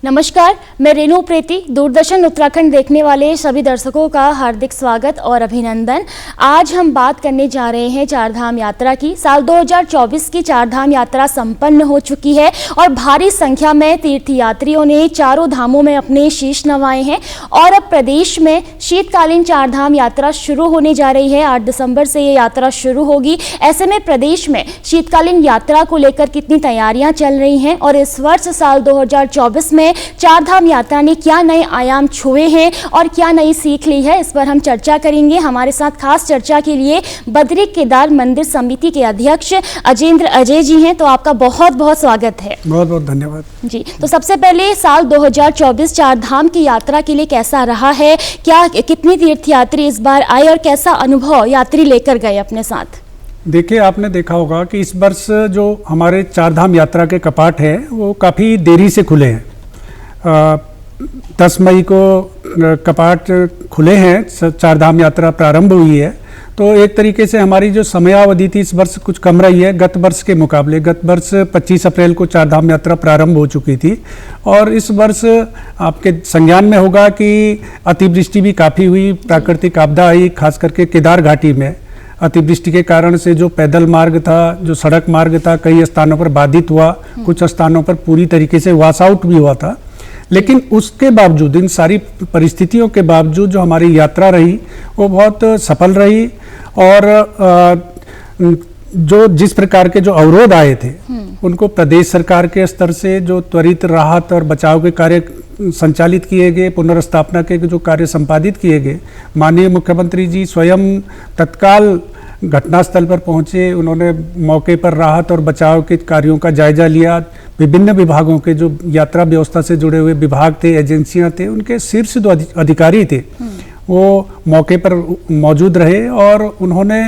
नमस्कार, मैं रेणु प्रेती। दूरदर्शन उत्तराखंड देखने वाले सभी दर्शकों का हार्दिक स्वागत और अभिनंदन। आज हम बात करने जा रहे हैं चारधाम यात्रा की। साल 2024 की चारधाम यात्रा संपन्न हो चुकी है और भारी संख्या में तीर्थयात्रियों ने चारों धामों में अपने शीश नवाए हैं और अब प्रदेश में शीतकालीन चारधाम यात्रा शुरू होने जा रही है। 8 दिसंबर से ये यात्रा शुरू होगी। ऐसे में प्रदेश में शीतकालीन यात्रा को लेकर कितनी तैयारियां चल रही हैं और इस वर्ष साल 2024 में चारधाम यात्रा ने क्या नए आयाम छुए हैं और क्या नई सीख ली है, इस पर हम चर्चा करेंगे। हमारे साथ खास चर्चा के लिए बद्री केदार मंदिर समिति के अध्यक्ष अजेंद्र अजय जी हैं, तो आपका बहुत बहुत स्वागत है। बहुत बहुत धन्यवाद जी। तो सबसे पहले साल 2024 चारधाम की यात्रा के लिए कैसा रहा है? क्या कितने तीर्थयात्री इस बार आए और कैसा अनुभव यात्री लेकर गए अपने साथ? देखिए, आपने देखा होगा कि इस वर्ष जो हमारे चारधाम यात्रा के कपाट है वो काफ़ी देरी से खुले हैं। 10 मई को कपाट खुले हैं, चारधाम यात्रा प्रारंभ हुई है। तो एक तरीके से हमारी जो समयावधि थी इस वर्ष कुछ कम रही है गत वर्ष के मुकाबले। गत वर्ष 25 अप्रैल को चारधाम यात्रा प्रारंभ हो चुकी थी और इस वर्ष आपके संज्ञान में होगा कि अतिवृष्टि भी काफ़ी हुई, प्राकृतिक आपदा आई, खास करके केदार घाटी में अतिवृष्टि के कारण से जो पैदल मार्ग था, जो सड़क मार्ग था, कई स्थानों पर बाधित हुआ, कुछ स्थानों पर पूरी तरीके से वॉश आउट भी हुआ था। लेकिन उसके बावजूद, इन सारी परिस्थितियों के बावजूद जो हमारी यात्रा रही वो बहुत सफल रही और जो जिस प्रकार के जो अवरोध आए थे उनको प्रदेश सरकार के स्तर से जो त्वरित राहत और बचाव के कार्य संचालित किए गए, पुनर्स्थापना के जो कार्य संपादित किए गए, माननीय मुख्यमंत्री जी स्वयं तत्काल घटनास्थल पर पहुंचे। उन्होंने मौके पर राहत और बचाव के कार्यों का जायजा लिया। विभिन्न विभागों के जो यात्रा व्यवस्था से जुड़े हुए विभाग थे, एजेंसियां थे, उनके शीर्ष जो अधिकारी थे वो मौके पर मौजूद रहे और उन्होंने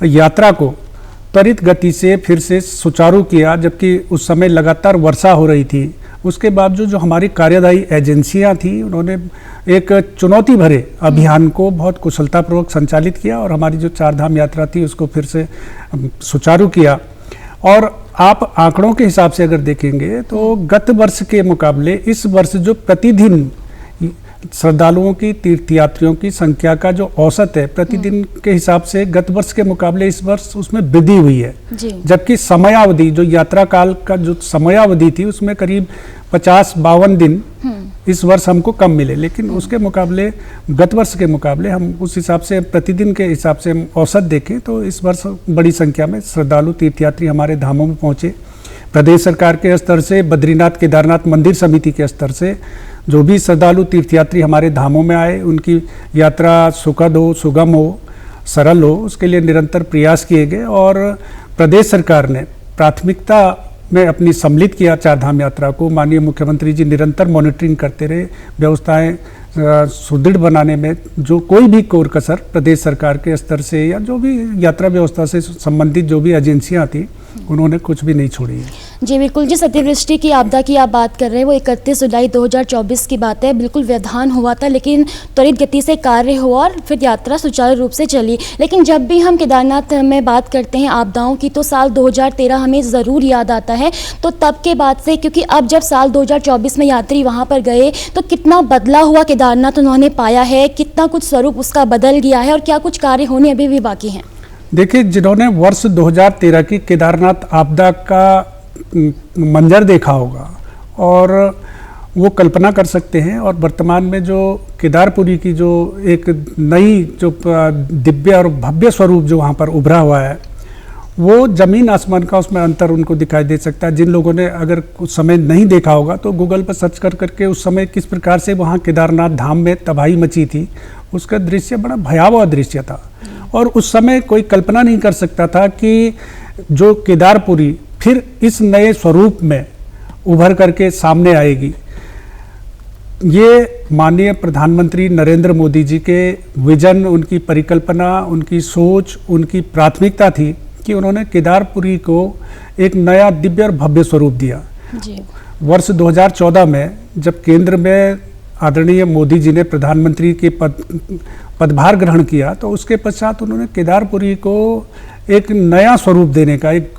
यात्रा को त्वरित गति से फिर से सुचारू किया। जबकि उस समय लगातार वर्षा हो रही थी, उसके बावजूद जो हमारी कार्यदायी एजेंसियां थी उन्होंने एक चुनौती भरे अभियान को बहुत कुशलतापूर्वक संचालित किया और हमारी जो चारधाम यात्रा थी उसको फिर से सुचारू किया। और आप आंकड़ों के हिसाब से अगर देखेंगे तो गत वर्ष के मुकाबले इस वर्ष जो प्रतिदिन श्रद्धालुओं की, तीर्थयात्रियों की संख्या का जो औसत है प्रतिदिन के हिसाब से गत वर्ष के मुकाबले इस वर्ष उसमें वृद्धि हुई है। जबकि समयावधि, जो यात्रा काल का जो समयावधि थी उसमें करीब 50-52 दिन इस वर्ष हमको कम मिले। लेकिन उसके मुकाबले, गत वर्ष के मुकाबले हम उस हिसाब से प्रतिदिन के हिसाब से हम औसत देखें तो इस वर्ष बड़ी संख्या में श्रद्धालु तीर्थयात्री हमारे धामों में पहुँचे। प्रदेश सरकार के स्तर से, बद्रीनाथ केदारनाथ मंदिर समिति के स्तर से जो भी श्रद्धालु तीर्थयात्री हमारे धामों में आए उनकी यात्रा सुखद हो, सुगम हो, सरल हो, उसके लिए निरंतर प्रयास किए गए और प्रदेश सरकार ने प्राथमिकता में अपनी सम्मिलित किया चारधाम यात्रा को। माननीय मुख्यमंत्री जी निरंतर मॉनिटरिंग करते रहे, व्यवस्थाएं सुदृढ़ बनाने में जो कोई भी कोर कसर प्रदेश सरकार के स्तर से या जो भी यात्रा व्यवस्था से संबंधित जो भी एजेंसियां थी उन्होंने कुछ भी नहीं छोड़ी है। जी बिल्कुल। जिस अतिवृष्टि की आपदा की आप बात कर रहे हैं वो 31 जुलाई 2024 की बात है। बिल्कुल व्यवधान हुआ था लेकिन त्वरित गति से कार्य हुआ और फिर यात्रा सुचारू रूप से चली। लेकिन जब भी हम केदारनाथ में बात करते हैं आपदाओं की तो साल 2013 हमें ज़रूर याद आता है। तो तब के बाद से, क्योंकि अब जब साल 2024 में यात्री वहाँ पर गए तो कितना बदला हुआ केदारनाथ उन्होंने पाया है, कितना कुछ स्वरूप उसका बदल गया है और क्या कुछ कार्य होने अभी भी बाकी हैं? देखिए, जिन्होंने वर्ष 2013 की केदारनाथ आपदा का मंजर देखा होगा और वो कल्पना कर सकते हैं और वर्तमान में जो केदारपुरी की जो एक नई जो दिव्य और भव्य स्वरूप जो वहाँ पर उभरा हुआ है वो ज़मीन आसमान का उसमें अंतर उनको दिखाई दे सकता है। जिन लोगों ने अगर उस समय नहीं देखा होगा तो गूगल पर सर्च कर करके उस समय किस प्रकार से वहाँ केदारनाथ धाम में तबाही मची थी, उसका दृश्य बड़ा भयावह दृश्य था। और उस समय कोई कल्पना नहीं कर सकता था कि जो केदारपुरी फिर इस नए स्वरूप में उभर करके सामने आएगी। ये माननीय प्रधानमंत्री नरेंद्र मोदी जी के विजन, उनकी परिकल्पना, उनकी सोच, उनकी प्राथमिकता थी कि उन्होंने केदारपुरी को एक नया दिव्य और भव्य स्वरूप दिया। वर्ष 2014 में जब केंद्र में आदरणीय मोदी जी ने प्रधानमंत्री के पदभार ग्रहण किया तो उसके पश्चात उन्होंने केदारपुरी को एक नया स्वरूप देने का एक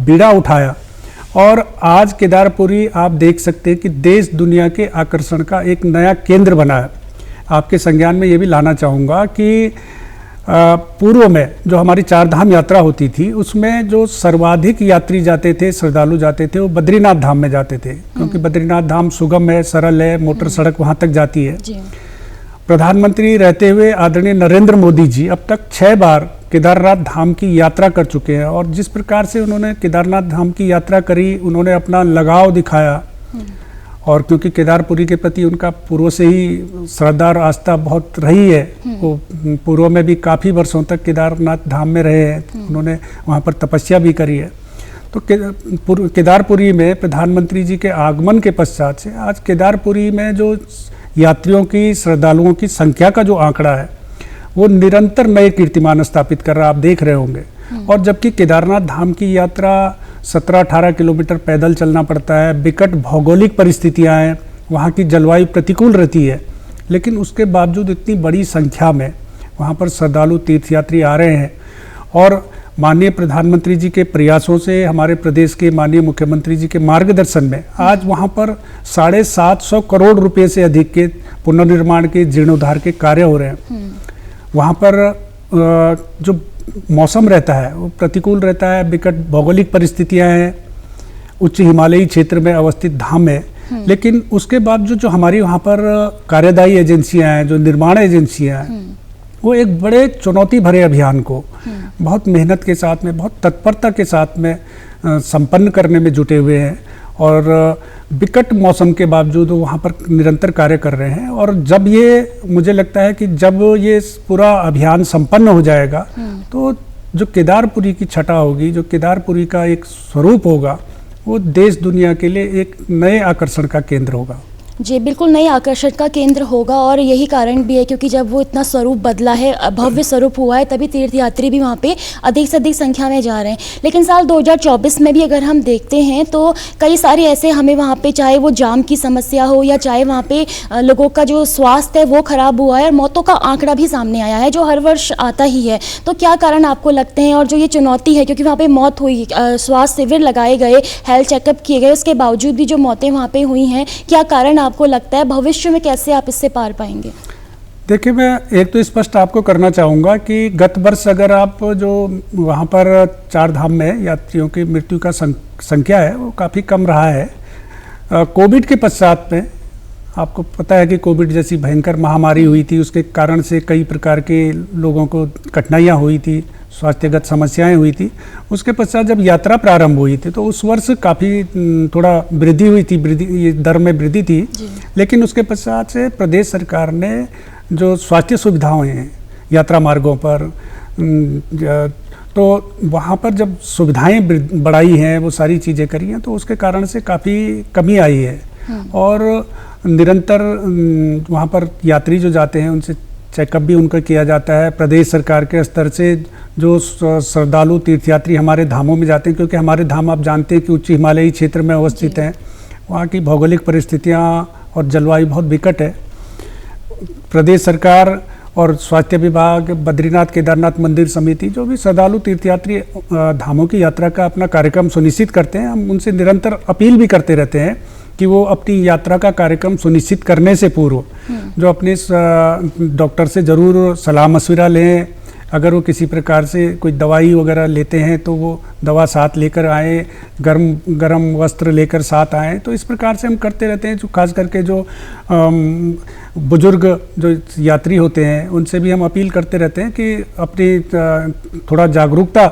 बीड़ा उठाया और आज केदारपुरी आप देख सकते हैं कि देश दुनिया के आकर्षण का एक नया केंद्र बना है। आपके संज्ञान में ये भी लाना चाहूँगा कि पूर्व में जो हमारी चार धाम यात्रा होती थी उसमें जो सर्वाधिक यात्री जाते थे, श्रद्धालु जाते थे, वो बद्रीनाथ धाम में जाते थे, क्योंकि बद्रीनाथ धाम सुगम है, सरल है, मोटर सड़क वहाँ तक जाती है। प्रधानमंत्री रहते हुए आदरणीय नरेंद्र मोदी जी अब तक 6 बार केदारनाथ धाम की यात्रा कर चुके हैं, और जिस प्रकार से उन्होंने केदारनाथ धाम की यात्रा करी, उन्होंने अपना लगाव दिखाया, और क्योंकि केदारपुरी के प्रति उनका पूर्व से ही श्रद्धा और आस्था बहुत रही है, वो पूर्व में भी काफ़ी वर्षों तक केदारनाथ धाम में रहे हैं, उन्होंने वहाँ पर तपस्या भी करी है। तो केदारपुरी में प्रधानमंत्री जी के आगमन के पश्चात से आज केदारपुरी में जो यात्रियों की, श्रद्धालुओं की संख्या का जो आंकड़ा है वो निरंतर नए कीर्तिमान स्थापित कर रहा है, आप देख रहे होंगे। और जबकि केदारनाथ धाम की यात्रा 17-18 किलोमीटर पैदल चलना पड़ता है, विकट भौगोलिक परिस्थितियां हैं, वहाँ की जलवायु प्रतिकूल रहती है, लेकिन उसके बावजूद इतनी बड़ी संख्या में वहाँ पर श्रद्धालु तीर्थयात्री आ रहे हैं। और माननीय प्रधानमंत्री जी के प्रयासों से, हमारे प्रदेश के माननीय मुख्यमंत्री जी के मार्गदर्शन में आज वहाँ पर 750 करोड़ रुपए से अधिक के पुनर्निर्माण के, जीर्णोद्धार के कार्य हो रहे हैं। वहाँ पर जो मौसम रहता है वो प्रतिकूल रहता है, विकट भौगोलिक परिस्थितियां हैं, उच्च हिमालयी क्षेत्र में अवस्थित धाम है, लेकिन उसके बाद जो हमारी वहाँ पर कार्यदायी एजेंसियां हैं, जो निर्माण एजेंसियां हैं, वो एक बड़े चुनौती भरे अभियान को बहुत मेहनत के साथ में, बहुत तत्परता के साथ में संपन्न करने में जुटे हुए हैं, और विकट मौसम के बावजूद वहाँ पर निरंतर कार्य कर रहे हैं। और जब ये, मुझे लगता है कि जब ये पूरा अभियान संपन्न हो जाएगा तो जो केदारपुरी की छटा होगी, जो केदारपुरी का एक स्वरूप होगा, वो देश दुनिया के लिए एक नए आकर्षण का केंद्र होगा। जी बिल्कुल, नए आकर्षण का केंद्र होगा, और यही कारण भी है क्योंकि जब वो इतना स्वरूप बदला है, भव्य स्वरूप हुआ है, तभी तीर्थयात्री भी वहाँ पे अधिक से अधिक संख्या में जा रहे हैं। लेकिन साल 2024 में भी अगर हम देखते हैं तो कई सारे ऐसे हमें वहाँ पे, चाहे वो जाम की समस्या हो या चाहे वहाँ पे लोगों का जो स्वास्थ्य है वो खराब हुआ है, और मौतों का आंकड़ा भी सामने आया है, जो हर वर्ष आता ही है। तो क्या कारण आपको लगते हैं, और जो ये चुनौती है, क्योंकि वहाँ पर मौत हुई, स्वास्थ्य शिविर लगाए गए, हेल्थ चेकअप किए गए, उसके बावजूद भी जो मौतें वहाँ पर हुई हैं, क्या कारण आपको लगता है, भविष्य में कैसे आप इससे पार पाएंगे? देखिए, मैं एक तो स्पष्ट आपको करना चाहूँगा कि गत वर्ष अगर आप जो वहाँ पर चार धाम में यात्रियों की मृत्यु का संख्या है वो काफ़ी कम रहा है। कोविड के पश्चात में आपको पता है कि कोविड जैसी भयंकर महामारी हुई थी, उसके कारण से कई प्रकार के लोगों को कठिनाइयाँ हुई थी, स्वास्थ्यगत समस्याएं हुई थी। उसके पश्चात जब यात्रा प्रारंभ हुई थी तो उस वर्ष काफ़ी थोड़ा वृद्धि हुई थी, ये दर में वृद्धि थी, लेकिन उसके पश्चात से प्रदेश सरकार ने जो स्वास्थ्य सुविधाएं हैं यात्रा मार्गों पर, तो वहाँ पर जब सुविधाएं बढ़ाई हैं, वो सारी चीज़ें करी हैं, तो उसके कारण से काफ़ी कमी आई है। और निरंतर वहाँ पर यात्री जो जाते हैं उनसे चेकअप भी उनका किया जाता है। प्रदेश सरकार के स्तर से जो श्रद्धालु तीर्थयात्री हमारे धामों में जाते हैं, क्योंकि हमारे धाम आप जानते हैं कि उच्च हिमालयी क्षेत्र में अवस्थित हैं, वहाँ की भौगोलिक परिस्थितियाँ और जलवायु बहुत विकट है। प्रदेश सरकार और स्वास्थ्य विभाग, बद्रीनाथ केदारनाथ मंदिर समिति, जो भी श्रद्धालु तीर्थयात्री धामों की यात्रा का अपना कार्यक्रम सुनिश्चित करते हैं, हम उनसे निरंतर अपील भी करते रहते हैं कि वो अपनी यात्रा का कार्यक्रम सुनिश्चित करने से पूर्व जो अपने डॉक्टर से ज़रूर सलाह मशविरा लें। अगर वो किसी प्रकार से कोई दवाई वगैरह लेते हैं तो वो दवा साथ लेकर आएँ, गर्म वस्त्र लेकर साथ आएँ। तो इस प्रकार से हम करते रहते हैं। जो खास करके जो बुजुर्ग जो यात्री होते हैं उनसे भी हम अपील करते रहते हैं कि अपनी थोड़ा जागरूकता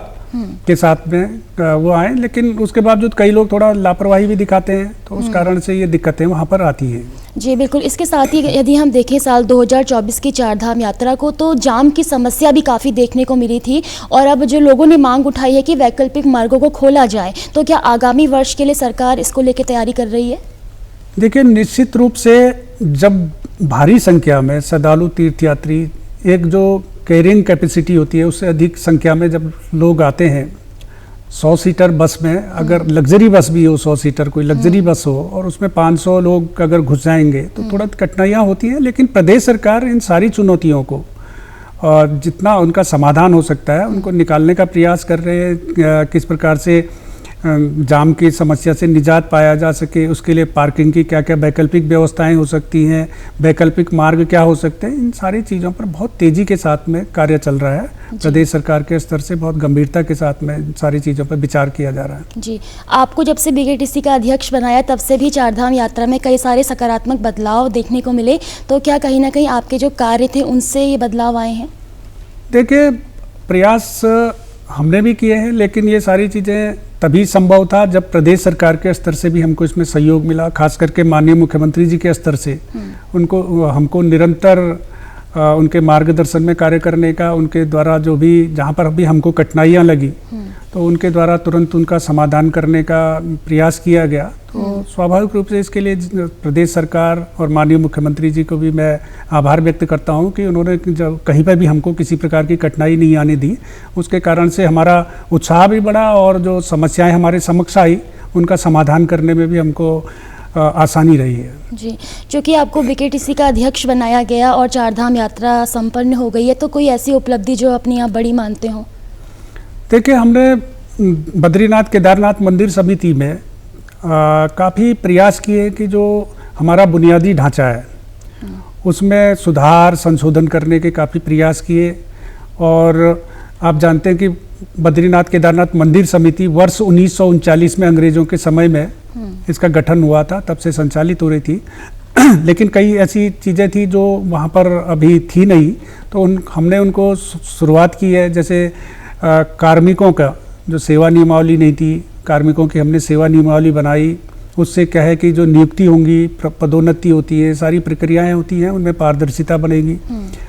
के साथ में वो आए, लेकिन उसके बावजूद कई लोग थोड़ा लापरवाही भी दिखाते हैं, तो उस कारण से ये दिक्कतें वहाँ पर आती हैं। जी बिल्कुल, इसके साथ ही यदि हम देखें साल 2024 की चारधाम यात्रा को, तो जाम की समस्या भी काफ़ी देखने को मिली थी, और अब जो लोगों ने मांग उठाई है कि वैकल्पिक मार्गों को खोला जाए, तो क्या आगामी वर्ष के लिए सरकार इसको लेकर तैयारी कर रही है? देखिए, निश्चित रूप से जब भारी संख्या में श्रद्धालु तीर्थयात्री, एक जो कैरिंग कैपेसिटी होती है उससे अधिक संख्या में जब लोग आते हैं, 100 सीटर बस में, अगर लग्जरी बस भी हो, 100 सीटर कोई लग्जरी बस हो, और उसमें 500 लोग अगर घुस जाएंगे तो थोड़ा कठिनाइयाँ होती हैं। लेकिन प्रदेश सरकार इन सारी चुनौतियों को और जितना उनका समाधान हो सकता है उनको निकालने का प्रयास कर रहे हैं। किस प्रकार से जाम की समस्या से निजात पाया जा सके, उसके लिए पार्किंग की क्या क्या वैकल्पिक व्यवस्थाएं हो सकती हैं, वैकल्पिक मार्ग क्या हो सकते हैं, इन सारी चीज़ों पर बहुत तेज़ी के साथ में कार्य चल रहा है। प्रदेश सरकार के स्तर से बहुत गंभीरता के साथ में इन सारी चीज़ों पर विचार किया जा रहा है। जी, आपको जब से बीकेटीसी का अध्यक्ष बनाया तब से भी चारधाम यात्रा में कई सारे सकारात्मक बदलाव देखने को मिले, तो क्या कहीं ना कहीं आपके जो कार्य थे उनसे ये बदलाव आए हैं? देखिए, प्रयास हमने भी किए हैं, लेकिन ये सारी चीज़ें तभी संभव था जब प्रदेश सरकार के स्तर से भी हमको इसमें सहयोग मिला, खास करके माननीय मुख्यमंत्री जी के स्तर से हमको निरंतर उनके मार्गदर्शन में कार्य करने का, उनके द्वारा जो भी जहाँ पर भी हमको कठिनाइयाँ लगी तो उनके द्वारा तुरंत उनका समाधान करने का प्रयास किया गया। तो स्वाभाविक रूप से इसके लिए प्रदेश सरकार और माननीय मुख्यमंत्री जी को भी मैं आभार व्यक्त करता हूं कि उन्होंने जब कहीं पर भी हमको किसी प्रकार की कठिनाई नहीं आने दी, उसके कारण से हमारा उत्साह भी बढ़ा और जो समस्याएं हमारे समक्ष आई उनका समाधान करने में भी हमको आसानी रही है। जी, क्योंकि आपको बीकेटीसी का अध्यक्ष बनाया गया और चारधाम यात्रा संपन्न हो गई है, तो कोई ऐसी उपलब्धि जो अपनी आप बड़ी मानते हो? देखिए, हमने बद्रीनाथ केदारनाथ मंदिर समिति में काफ़ी प्रयास किए कि जो हमारा बुनियादी ढांचा है उसमें सुधार संशोधन करने के काफ़ी प्रयास किए। और आप जानते हैं कि बद्रीनाथ केदारनाथ मंदिर समिति वर्ष 1939 में अंग्रेज़ों के समय में इसका गठन हुआ था, तब से संचालित हो रही थी। लेकिन कई ऐसी चीज़ें थी जो वहाँ पर अभी थी नहीं, तो हमने उनको शुरुआत की है। जैसे कार्मिकों का जो सेवा नियमावली नहीं थी, कार्मिकों की हमने सेवा नियमावली बनाई। उससे क्या है कि जो नियुक्ति होंगी, पदोन्नति होती है, सारी प्रक्रियाएं होती हैं, उनमें पारदर्शिता बनेगी।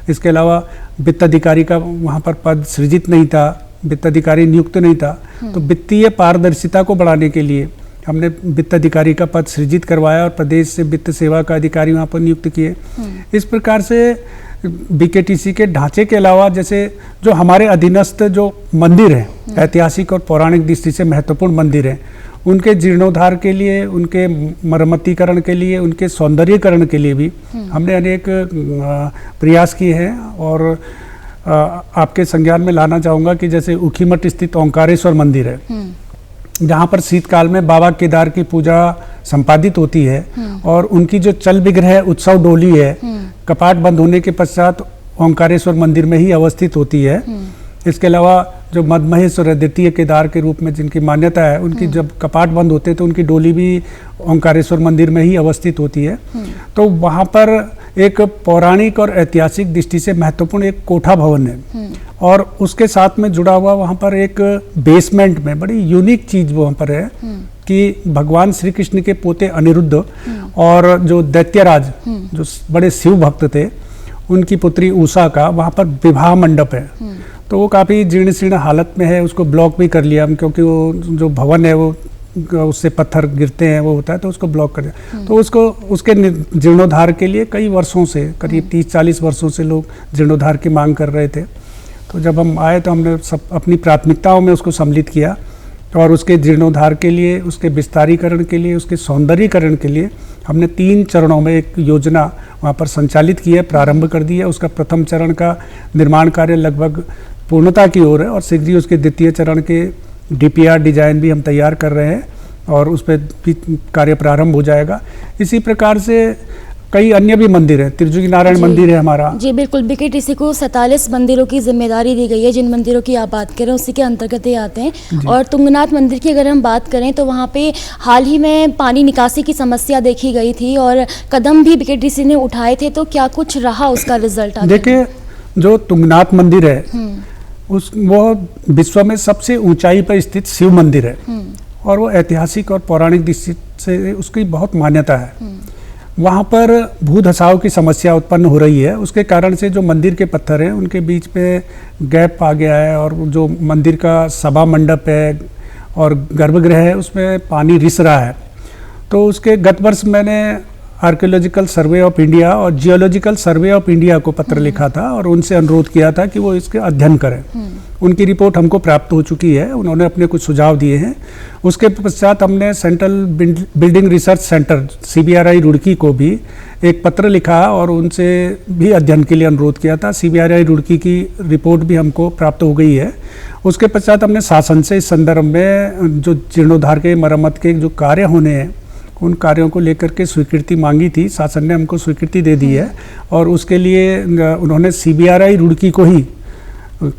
इसके अलावा वित्त अधिकारी का वहाँ पर पद सृजित नहीं था, वित्त अधिकारी नियुक्त नहीं था, तो वित्तीय पारदर्शिता को बढ़ाने के लिए हमने वित्त अधिकारी का पद सृजित करवाया और प्रदेश से वित्त सेवा का अधिकारी वहाँ पर नियुक्त किए। इस प्रकार से बीकेटीसी के ढांचे के अलावा जैसे जो हमारे अधीनस्थ जो मंदिर हैं, ऐतिहासिक और पौराणिक दृष्टि से महत्वपूर्ण मंदिर हैं, उनके जीर्णोद्धार के लिए, उनके मरम्मतीकरण के लिए, उनके सौंदर्यीकरण के लिए भी हमने अनेक प्रयास किए हैं। और आपके संज्ञान में लाना चाहूँगा कि जैसे ऊखीमठ स्थित ओंकारेश्वर मंदिर है, जहाँ पर शीतकाल में बाबा केदार की पूजा संपादित होती है और उनकी जो चल विग्रह उत्सव डोली है, कपाट बंद होने के पश्चात ओंकारेश्वर मंदिर में ही अवस्थित होती है। इसके अलावा जो मदमहेश्वर द्वितीय केदार के रूप में जिनकी मान्यता है, उनकी जब कपाट बंद होते हैं तो उनकी डोली भी ओंकारेश्वर मंदिर में ही अवस्थित होती है। तो वहाँ पर एक पौराणिक और ऐतिहासिक दृष्टि से महत्वपूर्ण एक कोठा भवन है और उसके साथ में जुड़ा हुआ वहाँ पर एक बेसमेंट में बड़ी यूनिक चीज वहाँ पर है कि भगवान श्री कृष्ण के पोते अनिरुद्ध और जो दैत्यराज जो बड़े शिव भक्त थे, उनकी पुत्री उषा का वहाँ पर विवाह मंडप है। तो वो काफ़ी जीर्ण शीर्ण हालत में है, उसको ब्लॉक भी कर लिया हम, क्योंकि वो जो भवन है वो उससे पत्थर गिरते हैं, वो होता है, तो उसको ब्लॉक कर दिया। तो उसको उसके जीर्णोद्धार के लिए कई वर्षों से, करीब 30-40 वर्षों से लोग जीर्णोद्धार की मांग कर रहे थे। तो जब हम आए तो हमने सब अपनी प्राथमिकताओं में उसको सम्मिलित किया और उसके जीर्णोद्धार के लिए, उसके विस्तारीकरण के लिए, उसके सौंदर्यीकरण के लिए हमने 3 चरणों में एक योजना वहाँ पर संचालित की है, प्रारंभ कर दी है। उसका प्रथम चरण का निर्माण कार्य लगभग पूर्णता की ओर है और शीघ्र ही उसके द्वितीय चरण के DPR डिजाइन भी हम तैयार कर रहे हैं और उस पर भी कार्य प्रारंभ हो जाएगा। इसी प्रकार से कई अन्य भी मंदिर हैं, त्रिजुगी नारायण मंदिर है हमारा। जी बिल्कुल, बीकेटीसी को 47 मंदिरों की जिम्मेदारी दी गई है। जिन मंदिरों की आप बात करें उसी के अंतर्गत ये आते हैं। और तुंगनाथ मंदिर की अगर हम बात करें तो वहाँ पे हाल ही में पानी निकासी की समस्या देखी गई थी और कदम भी बीकेटीसी ने उठाए थे, तो क्या कुछ रहा उसका रिजल्ट? देखिए, जो तुंगनाथ मंदिर है वो विश्व में सबसे ऊंचाई पर स्थित शिव मंदिर है और वो ऐतिहासिक और पौराणिक दृष्टि से उसकी बहुत मान्यता है। वहाँ पर भू धसाव की समस्या उत्पन्न हो रही है, उसके कारण से जो मंदिर के पत्थर हैं उनके बीच पे गैप आ गया है और जो मंदिर का सभा मंडप है और गर्भगृह है उसमें पानी रिस रहा है। तो उसके गत वर्ष मैंने आर्कियोलॉजिकल सर्वे ऑफ इंडिया और जियोलॉजिकल सर्वे ऑफ इंडिया को पत्र लिखा था और उनसे अनुरोध किया था कि वो इसके अध्ययन करें। उनकी रिपोर्ट हमको प्राप्त हो चुकी है, उन्होंने अपने कुछ सुझाव दिए हैं। उसके पश्चात हमने central building research centre CBRI Roorkee को भी एक पत्र लिखा और उनसे भी अध्ययन के लिए अनुरोध किया था। CBRI रुड़की की रिपोर्ट भी हमको प्राप्त हो गई है। उसके पश्चात हमने शासन से इस संदर्भ में जो जीर्णोद्धार के मरम्मत के जो कार्य होने हैं उन कार्यों को लेकर के स्वीकृति मांगी थी। शासन ने हमको स्वीकृति दे दी है और उसके लिए उन्होंने CBRI रुड़की को ही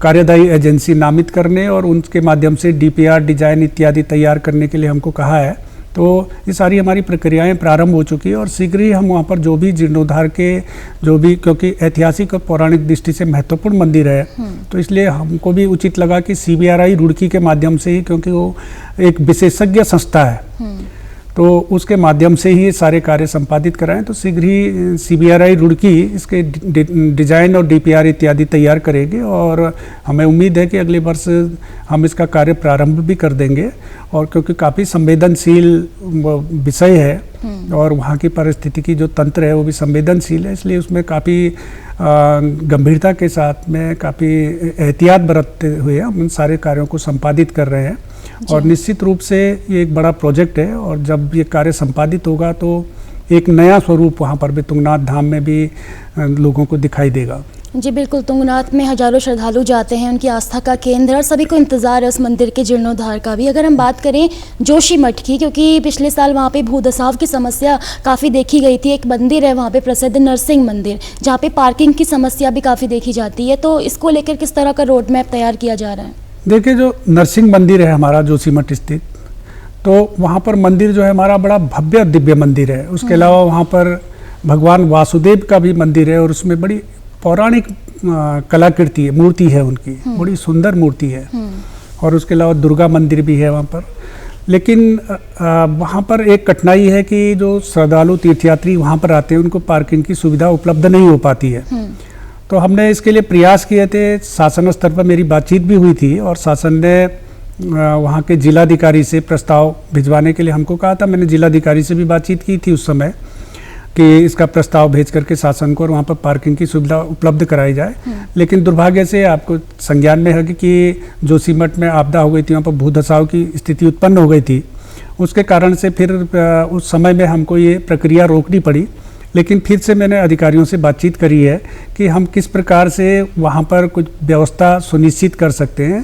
कार्यदायी एजेंसी नामित करने और उनके माध्यम से DPR डिजाइन इत्यादि तैयार करने के लिए हमको कहा है। तो ये सारी हमारी प्रक्रियाएं प्रारंभ हो चुकी है और शीघ्र ही हम वहाँ पर जो भी जीर्णोद्धार के जो भी, क्योंकि ऐतिहासिक और पौराणिक दृष्टि से महत्वपूर्ण मंदिर है तो इसलिए हमको भी उचित लगा कि CBRI रुड़की के माध्यम से ही, क्योंकि वो एक विशेषज्ञ संस्था है तो उसके माध्यम से ही सारे कार्य संपादित कराएं। तो शीघ्र ही CBRI रुड़की इसके डिजाइन और DPR इत्यादि तैयार करेगी और हमें उम्मीद है कि अगले वर्ष हम इसका कार्य प्रारंभ भी कर देंगे। और क्योंकि काफ़ी संवेदनशील विषय है और वहाँ की पारिस्थितिकी जो तंत्र है वो भी संवेदनशील है, इसलिए उसमें काफ़ी गंभीरता के साथ में काफ़ी एहतियात बरतते हुए हम उन सारे कार्यों को संपादित कर रहे हैं। और निश्चित रूप से ये एक बड़ा प्रोजेक्ट है और जब ये कार्य संपादित होगा तो एक नया स्वरूप वहाँ पर भी तुंगनाथ धाम में भी लोगों को दिखाई देगा। जी बिल्कुल, तुंगनाथ में हजारों श्रद्धालु जाते हैं, उनकी आस्था का केंद्र है और सभी को इंतजार है उस मंदिर के जीर्णोद्धार का भी। अगर हम बात करें जोशीमठ की, क्योंकि पिछले साल वहाँ पे भूदसाव की समस्या काफ़ी देखी गई थी। एक मंदिर है वहाँ पे प्रसिद्ध नरसिंह मंदिर, जहाँ पे पार्किंग की समस्या भी काफ़ी देखी जाती है, तो इसको लेकर किस तरह का रोड मैप तैयार किया जा रहा है? देखिए, जो नरसिंह मंदिर है हमारा जोशीमठ स्थित, तो वहाँ पर मंदिर जो है हमारा बड़ा भव्य दिव्य मंदिर है। उसके अलावा वहाँ पर भगवान वासुदेव का भी मंदिर है और उसमें बड़ी पौराणिक कलाकृति है, मूर्ति है उनकी, बड़ी सुंदर मूर्ति है। और उसके अलावा दुर्गा मंदिर भी है वहाँ पर। लेकिन वहाँ पर एक कठिनाई है कि जो श्रद्धालु तीर्थयात्री वहाँ पर आते हैं उनको पार्किंग की सुविधा उपलब्ध नहीं हो पाती है। तो हमने इसके लिए प्रयास किए थे, शासन स्तर पर मेरी बातचीत भी हुई थी और शासन ने वहाँ के जिलाधिकारी से प्रस्ताव भिजवाने के लिए हमको कहा था। मैंने जिलाधिकारी से भी बातचीत की थी उस समय कि इसका प्रस्ताव भेज करके शासन को और वहाँ पर पार्किंग की सुविधा उपलब्ध कराई जाए। लेकिन दुर्भाग्य से आपको संज्ञान में है कि जोशीमठ में आपदा हो गई थी, वहाँ पर भूधसाव की स्थिति उत्पन्न हो गई थी। उसके कारण से फिर उस समय में हमको ये प्रक्रिया रोकनी पड़ी। लेकिन फिर से मैंने अधिकारियों से बातचीत करी है कि हम किस प्रकार से वहाँ पर कुछ व्यवस्था सुनिश्चित कर सकते हैं,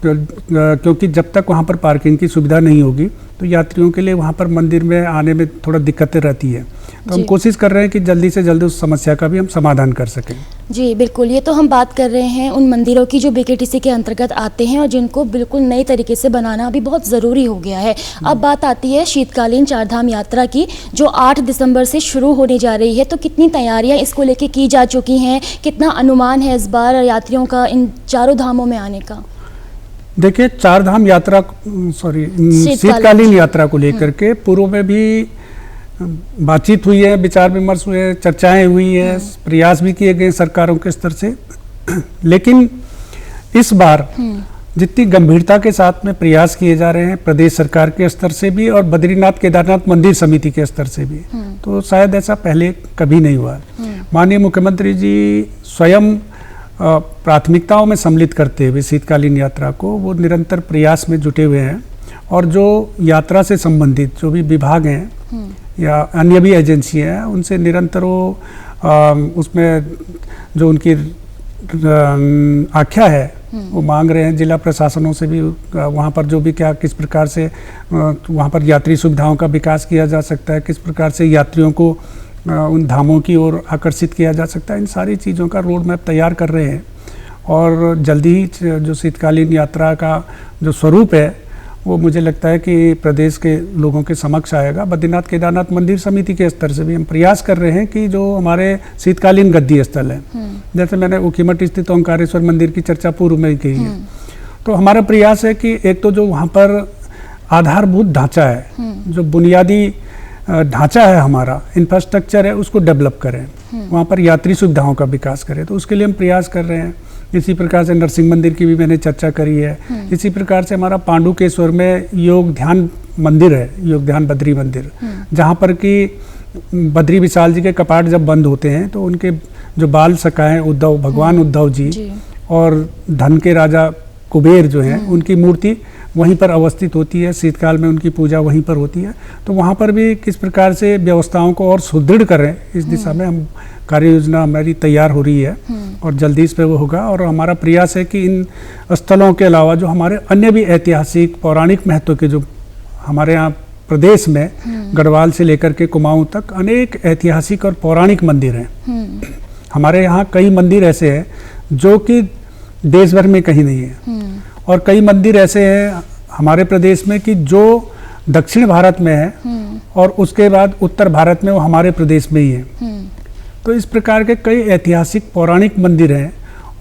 क्योंकि जब तक वहाँ पर पार्किंग की सुविधा नहीं होगी तो यात्रियों के लिए वहाँ पर मंदिर में आने में थोड़ा दिक्कतें रहती है। तो हम कोशिश कर रहे हैं कि जल्दी से जल्दी उस समस्या का भी हम समाधान कर सकें। जी बिल्कुल, ये तो हम बात कर रहे हैं उन मंदिरों की जो BKTC के अंतर्गत आते हैं और जिनको बिल्कुल नई तरीके से बनाना अभी बहुत ज़रूरी हो गया है। अब बात आती है शीतकालीन चारधाम यात्रा की, जो 8 दिसंबर से शुरू होने जा रही है। तो कितनी तैयारियाँ इसको लेके की जा चुकी हैं, कितना अनुमान है इस बार यात्रियों का इन चारों धामों में आने का? देखिए, चारधाम यात्रा शीतकालीन यात्रा को लेकर के पूर्व में भी बातचीत हुई है, विचार विमर्श हुए, चर्चाएं हुई है, प्रयास भी किए गए सरकारों के स्तर से। लेकिन इस बार जितनी गंभीरता के साथ में प्रयास किए जा रहे हैं प्रदेश सरकार के स्तर से भी और बद्रीनाथ केदारनाथ मंदिर समिति के स्तर से भी, तो शायद ऐसा पहले कभी नहीं हुआ। माननीय मुख्यमंत्री जी स्वयं प्राथमिकताओं में सम्मिलित करते हुए शीतकालीन यात्रा को वो निरंतर प्रयास में जुटे हुए हैं। और जो यात्रा से संबंधित जो भी विभाग हैं या अन्य भी एजेंसियां हैं उनसे निरंतर वो उसमें जो उनकी आख्या है वो मांग रहे हैं। जिला प्रशासनों से भी वहाँ पर जो भी क्या किस प्रकार से वहाँ पर यात्री सुविधाओं का विकास किया जा सकता है, किस प्रकार से यात्रियों को उन धामों की ओर आकर्षित किया जा सकता है, इन सारी चीज़ों का रोड मैप तैयार कर रहे हैं। और जल्दी ही जो शीतकालीन यात्रा का जो स्वरूप है वो मुझे लगता है कि प्रदेश के लोगों के समक्ष आएगा। बद्रीनाथ केदारनाथ मंदिर समिति के स्तर से भी हम प्रयास कर रहे हैं कि जो हमारे शीतकालीन गद्दी स्थल है, जैसे मैंने ऊखीमठ स्थित ओंकारेश्वर मंदिर की चर्चा पूर्व में की है, तो हमारा प्रयास है कि एक तो जो वहाँ पर आधारभूत ढांचा है, जो बुनियादी ढांचा है हमारा इंफ्रास्ट्रक्चर है, उसको डेवलप करें, वहाँ पर यात्री सुविधाओं का विकास करें। तो उसके लिए हम प्रयास कर रहे हैं। इसी प्रकार से नरसिंह मंदिर की भी मैंने चर्चा करी है। इसी प्रकार से हमारा पांडुकेश्वर में योग ध्यान मंदिर है, योग ध्यान बद्री मंदिर, जहाँ पर कि बद्री विशाल जी के कपाट जब बंद होते हैं तो उनके जो बाल सखा हैं उद्धव, भगवान उद्धव जी और धन के राजा कुबेर जो हैं उनकी मूर्ति वहीं पर अवस्थित होती है। शीतकाल में उनकी पूजा वहीं पर होती है। तो वहाँ पर भी किस प्रकार से व्यवस्थाओं को और सुदृढ़ करें, इस दिशा में हम कार्य योजना हमारी तैयार हो रही है और जल्दी इस पे वो होगा। और हमारा प्रयास है कि इन स्थलों के अलावा जो हमारे अन्य भी ऐतिहासिक पौराणिक महत्व के जो हमारे यहाँ प्रदेश में गढ़वाल से लेकर के कुमाऊं तक अनेक ऐतिहासिक और पौराणिक मंदिर हैं। हमारे यहाँ कई मंदिर ऐसे हैं जो कि देश भर में कहीं नहीं है और कई मंदिर ऐसे हैं हमारे प्रदेश में कि जो दक्षिण भारत में है और उसके बाद उत्तर भारत में वो हमारे प्रदेश में ही है। तो इस प्रकार के कई ऐतिहासिक पौराणिक मंदिर हैं,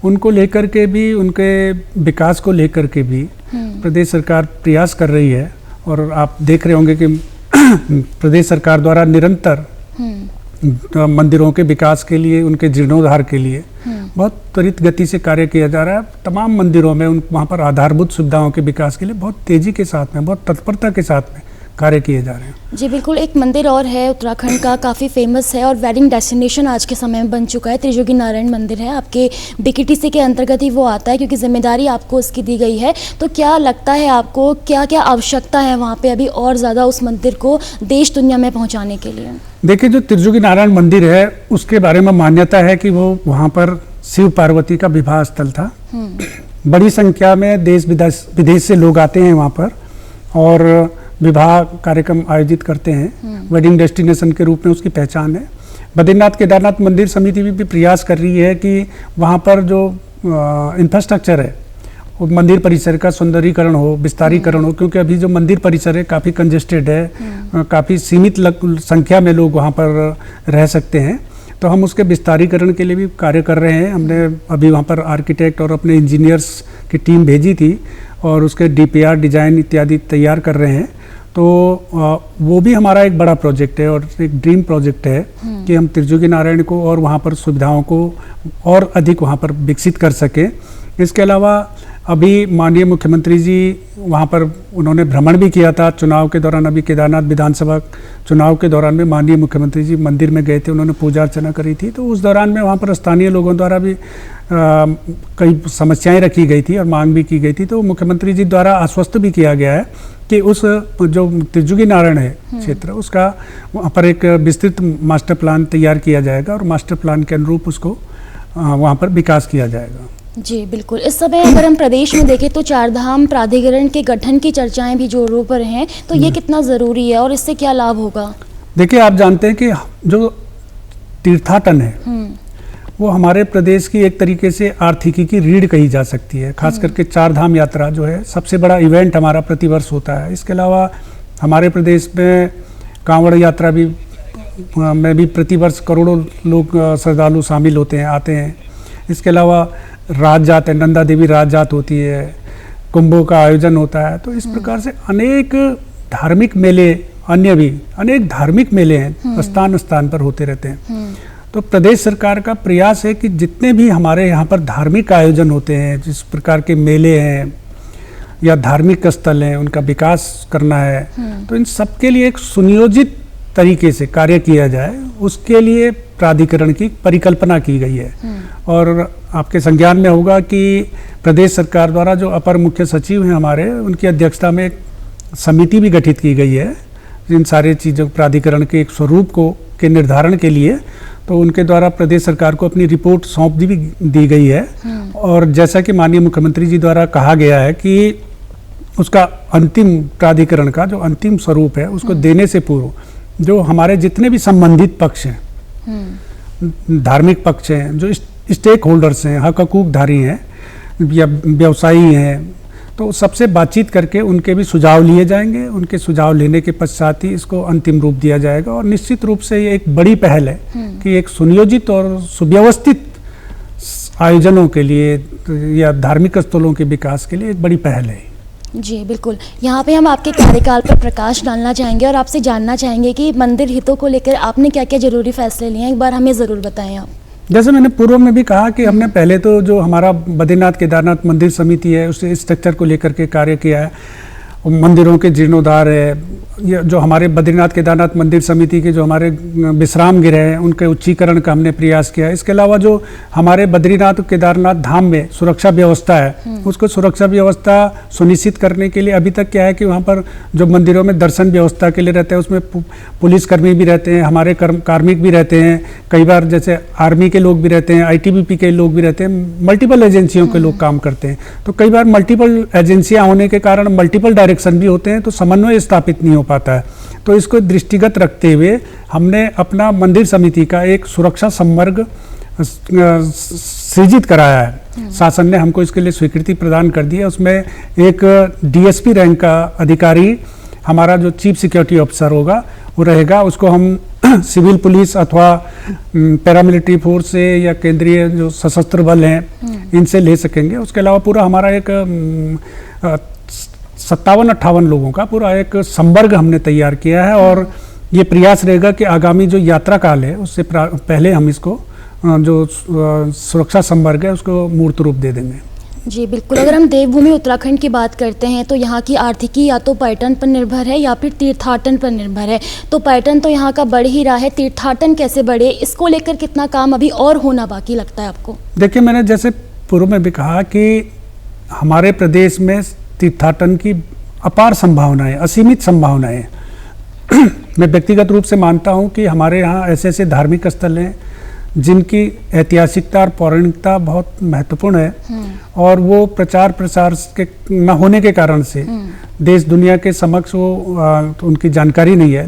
उनको लेकर के भी, उनके विकास को लेकर के भी प्रदेश सरकार प्रयास कर रही है। और आप देख रहे होंगे कि प्रदेश सरकार द्वारा निरंतर मंदिरों के विकास के लिए, उनके जीर्णोद्धार के लिए बहुत त्वरित गति से कार्य किया जा रहा है। तमाम मंदिरों में वहाँ पर आधारभूत सुविधाओं के विकास के लिए बहुत तेजी के साथ में, बहुत तत्परता के साथ में कार्य किए जा रहे हैं। जी बिल्कुल। एक मंदिर और है उत्तराखंड का, काफ़ी फेमस है और वेडिंग डेस्टिनेशन आज के समय में बन चुका है, त्रिजुगी नारायण मंदिर है। आपके BKTC के अंतर्गत ही वो आता है क्योंकि जिम्मेदारी आपको उसकी दी गई है। तो क्या लगता है आपको, क्या क्या आवश्यकता है वहाँ पे अभी और ज़्यादा उस मंदिर को देश दुनिया में पहुँचाने के लिए? देखिए, जो त्रिजुगी नारायण मंदिर है उसके बारे में मान्यता है कि वो वहाँ पर शिव पार्वती का विवाह स्थल था। बड़ी संख्या में देश विदेश से लोग आते हैं वहाँ पर और विवाह कार्यक्रम आयोजित करते हैं। वेडिंग डेस्टिनेशन के रूप में उसकी पहचान है। बद्रीनाथ केदारनाथ मंदिर समिति भी प्रयास कर रही है कि वहाँ पर जो इंफ्रास्ट्रक्चर है वो मंदिर परिसर का सुंदरीकरण हो, विस्तारीकरण हो, क्योंकि अभी जो मंदिर परिसर है काफ़ी कंजेस्टेड है, काफ़ी सीमित संख्या में लोग वहाँ पर रह सकते हैं। तो हम उसके विस्तारीकरण के लिए भी कार्य कर रहे हैं। हमने अभी वहाँ पर आर्किटेक्ट और अपने इंजीनियर्स की टीम भेजी थी और उसके DPR डिज़ाइन इत्यादि तैयार कर रहे हैं। तो वो भी हमारा एक बड़ा प्रोजेक्ट है और एक ड्रीम प्रोजेक्ट है कि हम त्रिजुगी नारायण को और वहाँ पर सुविधाओं को और अधिक वहाँ पर विकसित कर सकें। इसके अलावा अभी माननीय मुख्यमंत्री जी वहाँ पर उन्होंने भ्रमण भी किया था चुनाव के दौरान। अभी केदारनाथ विधानसभा चुनाव के दौरान में माननीय मुख्यमंत्री जी मंदिर में गए थे, उन्होंने पूजा अर्चना करी थी। तो उस दौरान में वहाँ पर स्थानीय लोगों द्वारा भी कई समस्याएं रखी गई थी और मांग भी की गई थी। तो मुख्यमंत्री जी द्वारा आश्वस्त भी किया गया है कि उस जो त्रिजुगी नारायण है क्षेत्र, उसका वहाँ पर एक विस्तृत मास्टर प्लान तैयार किया जाएगा और मास्टर प्लान के अनुरूप उसको वहाँ पर विकास किया जाएगा। जी बिल्कुल। इस समय अगर हम प्रदेश में देखें तो चारधाम प्राधिकरण के गठन की चर्चाएं भी जोरों पर हैं, तो ये कितना ज़रूरी है और इससे क्या लाभ होगा? देखिए, आप जानते हैं कि जो तीर्थाटन है वो हमारे प्रदेश की एक तरीके से आर्थिकी की रीढ़ कही जा सकती है। खास करके चारधाम यात्रा जो है सबसे बड़ा इवेंट हमारा प्रतिवर्ष होता है। इसके अलावा हमारे प्रदेश में कांवड़ यात्रा में भी प्रतिवर्ष करोड़ों लोग श्रद्धालु शामिल होते हैं, आते हैं। इसके अलावा राज जात है, नंदा देवी राज जात होती है, कुंभों का आयोजन होता है। तो इस प्रकार से अनेक धार्मिक मेले, अन्य भी अनेक धार्मिक मेले हैं, स्थान स्थान पर होते रहते हैं। तो प्रदेश सरकार का प्रयास है कि जितने भी हमारे यहाँ पर धार्मिक आयोजन होते हैं, जिस प्रकार के मेले हैं या धार्मिक स्थल हैं, उनका विकास करना है। तो इन सब के लिए एक सुनियोजित तरीके से कार्य किया जाए, उसके लिए प्राधिकरण की परिकल्पना की गई है। और आपके संज्ञान में होगा कि प्रदेश सरकार द्वारा जो अपर मुख्य सचिव हैं हमारे, उनकी अध्यक्षता में एक समिति भी गठित की गई है इन सारी चीज़ों प्राधिकरण के एक स्वरूप के निर्धारण के लिए। तो उनके द्वारा प्रदेश सरकार को अपनी रिपोर्ट सौंप दी गई है। और जैसा कि माननीय मुख्यमंत्री जी द्वारा कहा गया है कि उसका अंतिम प्राधिकरण का जो अंतिम स्वरूप है उसको देने से पूर्व जो हमारे जितने भी संबंधित पक्ष हैं, धार्मिक पक्ष हैं, जो स्टेक होल्डर्स हैं, हक हकूकधारी हैं या व्यवसायी हैं, तो सबसे बातचीत करके उनके भी सुझाव लिए जाएंगे। उनके सुझाव लेने के पश्चात ही इसको अंतिम रूप दिया जाएगा। और निश्चित रूप से ये एक बड़ी पहल है कि एक सुनियोजित और सुव्यवस्थित आयोजनों के लिए या धार्मिक स्थलों के विकास के लिए एक बड़ी पहल है। जी बिल्कुल। यहाँ पे हम आपके कार्यकाल पर प्रकाश डालना चाहेंगे और आपसे जानना चाहेंगे कि मंदिर हितों को लेकर आपने क्या क्या जरूरी फैसले लिए हैं, एक बार हमें ज़रूर बताएं आप। जैसे मैंने पूर्व में भी कहा कि हमने पहले तो जो हमारा बद्रीनाथ केदारनाथ मंदिर समिति है उससे स्ट्रक्चर को लेकर के कार्य किया है मंदिरों के जीर्णोद्धार है, ये जो हमारे बद्रीनाथ केदारनाथ मंदिर समिति के जो हमारे विश्राम गृह हैं उनके उच्चीकरण का हमने प्रयास किया है। इसके अलावा जो हमारे बद्रीनाथ केदारनाथ धाम में सुरक्षा व्यवस्था है, उसको सुरक्षा व्यवस्था सुनिश्चित करने के लिए अभी तक क्या है कि वहाँ पर जो मंदिरों में दर्शन व्यवस्था के लिए रहते हैं उसमें पुलिसकर्मी भी रहते हैं, हमारे कार्मिक भी रहते हैं, कई बार जैसे आर्मी के लोग भी रहते हैं, ITBP के लोग भी रहते हैं, मल्टीपल एजेंसियों के लोग काम करते हैं। तो कई बार मल्टीपल एजेंसियाँ होने के कारण मल्टीपल डायरेक्शन भी होते हैं, तो समन्वय स्थापित नहीं हो पाता है। तो इसको दृष्टिगत रखते हुए हमने अपना मंदिर समिति का एक सुरक्षा संवर्ग सृजित कराया है। शासन ने हमको इसके लिए स्वीकृति प्रदान कर दी है। उसमें एक DSP रैंक का अधिकारी हमारा जो चीफ सिक्योरिटी ऑफिसर होगा वो रहेगा। उसको हम सिविल पुलिस अथवा पैरामिलिट्री फोर्स से या केंद्रीय जो सशस्त्र बल हैं इनसे ले सकेंगे। उसके अलावा पूरा हमारा एक 57-58 लोगों का पूरा एक संवर्ग हमने तैयार किया है और ये प्रयास रहेगा कि आगामी जो यात्रा काल है उससे पहले हम इसको जो सुरक्षा संवर्ग है उसको मूर्त रूप दे देंगे। जी बिल्कुल। अगर हम देवभूमि उत्तराखंड की बात करते हैं तो यहाँ की आर्थिकी या तो पर्यटन पर निर्भर है या फिर तीर्थाटन पर निर्भर है। तो पर्यटन तो यहाँ का बढ़ ही रहा है, तीर्थाटन कैसे बढ़े, इसको लेकर कितना काम अभी और होना बाकी लगता है आपको? देखिए, मैंने जैसे पूर्व में भी कहा कि हमारे प्रदेश में तीर्थाटन की अपार संभावनाएं, असीमित संभावनाएं मैं व्यक्तिगत रूप से मानता हूं कि हमारे यहाँ ऐसे ऐसे धार्मिक स्थल हैं जिनकी ऐतिहासिकता और पौराणिकता बहुत महत्वपूर्ण है और वो प्रचार प्रसार के न होने के कारण से देश दुनिया के समक्ष वो उनकी जानकारी नहीं है।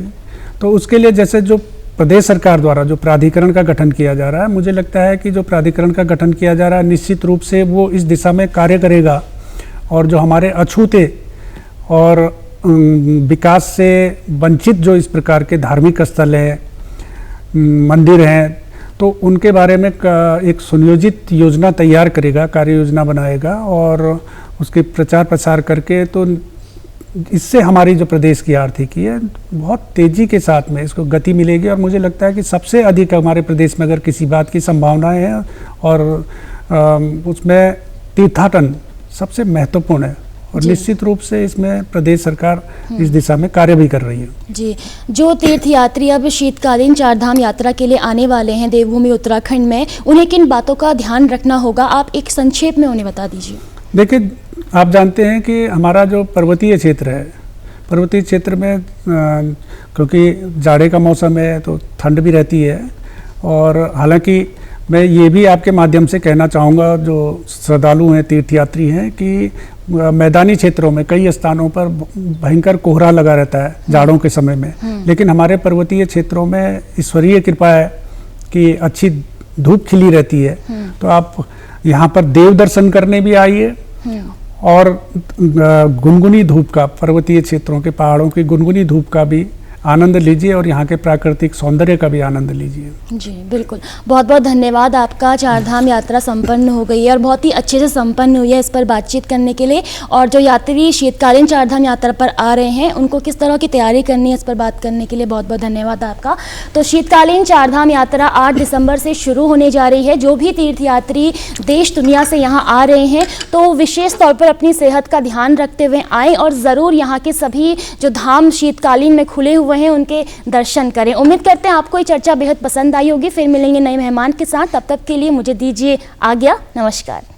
तो उसके लिए जैसे जो प्रदेश सरकार द्वारा जो प्राधिकरण का गठन किया जा रहा है, मुझे लगता है कि जो प्राधिकरण का गठन किया जा रहा है निश्चित रूप से वो इस दिशा में कार्य करेगा और जो हमारे अछूते और विकास से वंचित जो इस प्रकार के धार्मिक स्थल हैं, मंदिर हैं, तो उनके बारे में एक सुनियोजित योजना तैयार करेगा, कार्य योजना बनाएगा और उसके प्रचार प्रसार करके तो इससे हमारी जो प्रदेश की आर्थिकी है बहुत तेज़ी के साथ में इसको गति मिलेगी। और मुझे लगता है कि सबसे अधिक हमारे प्रदेश में अगर किसी बात की संभावनाएं हैं और उसमें तीर्थाटन सबसे महत्वपूर्ण है और निश्चित रूप से इसमें प्रदेश सरकार इस दिशा में कार्य भी कर रही है। जी, जो तीर्थयात्री अब शीतकालीन चारधाम यात्रा के लिए आने वाले हैं देवभूमि उत्तराखंड में, उन्हें किन बातों का ध्यान रखना होगा, आप एक संक्षेप में उन्हें बता दीजिए। देखिए, आप जानते हैं कि हमारा जो पर्वतीय क्षेत्र है, पर्वतीय क्षेत्र में क्योंकि जाड़े का मौसम है तो ठंड भी रहती है और हालांकि मैं ये भी आपके माध्यम से कहना चाहूँगा जो श्रद्धालु हैं, तीर्थयात्री हैं, कि मैदानी क्षेत्रों में कई स्थानों पर भयंकर कोहरा लगा रहता है जाड़ों के समय में, लेकिन हमारे पर्वतीय क्षेत्रों में ईश्वरीय कृपा है कि अच्छी धूप खिली रहती है। तो आप यहाँ पर देव दर्शन करने भी आइए और गुनगुनी धूप का, पर्वतीय क्षेत्रों के पहाड़ों की गुनगुनी धूप का भी आनंद लीजिए और यहाँ के प्राकृतिक सौंदर्य का भी आनंद लीजिए। जी बिल्कुल, बहुत बहुत धन्यवाद आपका। चारधाम यात्रा संपन्न हो गई है और बहुत ही अच्छे से संपन्न हुई है, इस पर बातचीत करने के लिए। और जो यात्री शीतकालीन चारधाम यात्रा पर आ रहे हैं उनको किस तरह की तैयारी करनी है, इस पर बात करने के लिए बहुत बहुत धन्यवाद आपका। तो शीतकालीन चारधाम यात्रा 8 दिसंबर से शुरू होने जा रही है। जो भी तीर्थयात्री देश दुनिया से यहाँ आ रहे हैं तो विशेष तौर पर अपनी सेहत का ध्यान रखते हुए आएँ और ज़रूर यहाँ के सभी जो धाम शीतकालीन में खुले हुए हैं उनके दर्शन करें। उम्मीद करते हैं आपको ये चर्चा बेहद पसंद आई होगी। फिर मिलेंगे नए मेहमान के साथ, तब तक के लिए मुझे दीजिए आज्ञा। नमस्कार।